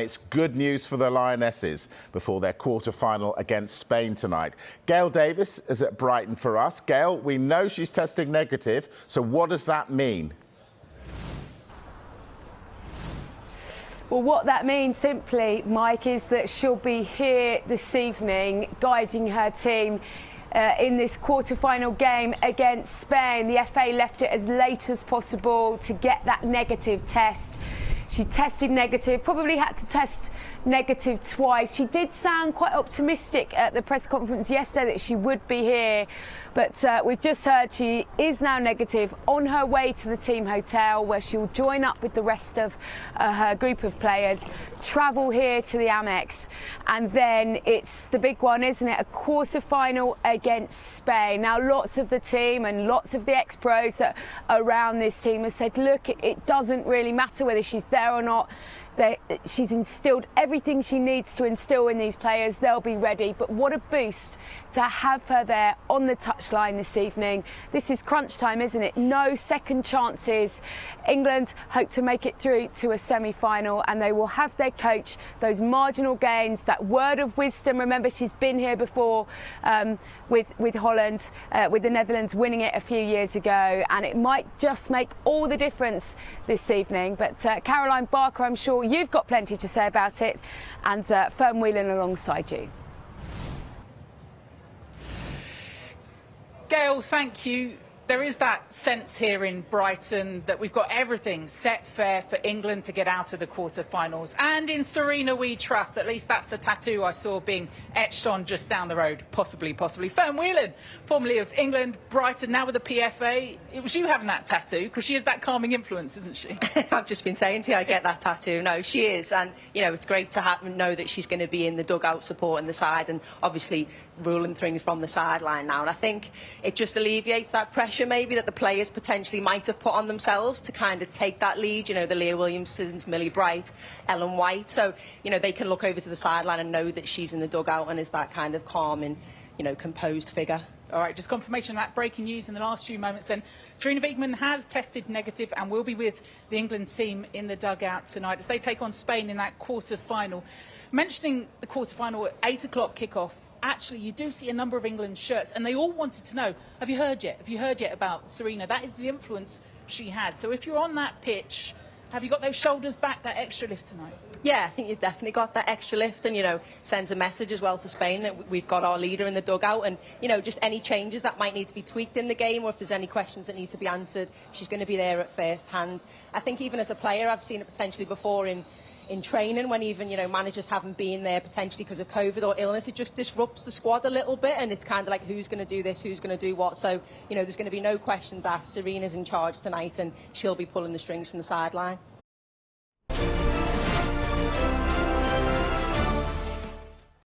It's good news for the Lionesses before their quarter-final against Spain tonight. Gail Davis is at Brighton for us. Gail, we know she's testing negative, so what does that mean? Well, what that means simply, Mike, is that she'll be here this evening guiding her team in this quarter-final game against Spain. The FA left it as late as possible to get that negative test. She tested negative, probably had to test negative twice. She did sound quite optimistic at the press conference yesterday that she would be here, but we've just heard she is now negative, on her way to the team hotel where she'll join up with the rest of her group of players, travel here to the Amex, and then it's the big one, isn't it? A quarter-final against Spain. Now, lots of the team and lots of the ex-pros that are around this team have said, look, it doesn't really matter whether she's there or not. She's instilled everything she needs to instill in these players. They'll be ready. But what a boost to have her there on the touchline this evening. This is crunch time, isn't it? No second chances. England hope to make it through to a semi-final, and they will have their coach those marginal gains, that word of wisdom. Remember, she's been here before with Holland, with the Netherlands winning it a few years ago, and it might just make all the difference this evening. But Caroline Barker, I'm sure you've got plenty to say about it, and Fern Whelan alongside you. Gail, thank you. There is that sense here in Brighton that we've got everything set fair for England to get out of the quarter-finals. And in Sarina we trust. At least that's the tattoo I saw being etched on just down the road. Possibly. Fern Whelan, formerly of England, Brighton, now with the PFA. It was you having that tattoo, because she is that calming influence, isn't she? I've just been saying to you, I get that tattoo. No, she is. And, you know, it's great to know that she's going to be in the dugout supporting the side and obviously ruling things from the sideline now. And I think it just alleviates that pressure maybe that the players potentially might have put on themselves to kind of take that lead. You know, the Leah Williamsons, Millie Bright, Ellen White. So, you know, they can look over to the sideline and know that she's in the dugout and is that kind of calm and, you know, composed figure. All right, just confirmation of that breaking news in the last few moments then. Sarina Wiegman has tested negative and will be with the England team in the dugout tonight as they take on Spain in that quarter-final. Mentioning the quarter-final at 8 o'clock kickoff, actually, you do see a number of England shirts, and they all wanted to know, have you heard yet? Have you heard yet about Sarina? That is the influence she has. So if you're on that pitch, have you got those shoulders back, that extra lift tonight? Yeah, I think you've definitely got that extra lift, and, you know, sends a message as well to Spain that we've got our leader in the dugout, and, you know, just any changes that might need to be tweaked in the game, or if there's any questions that need to be answered, she's going to be there at first hand. I think even as a player, I've seen it potentially before in training when even, you know, managers haven't been there potentially because of COVID or illness. It just disrupts the squad a little bit, and it's kind of like who's going to do this, who's going to do what. So, you know, there's going to be no questions asked. Sarina's in charge tonight and she'll be pulling the strings from the sideline.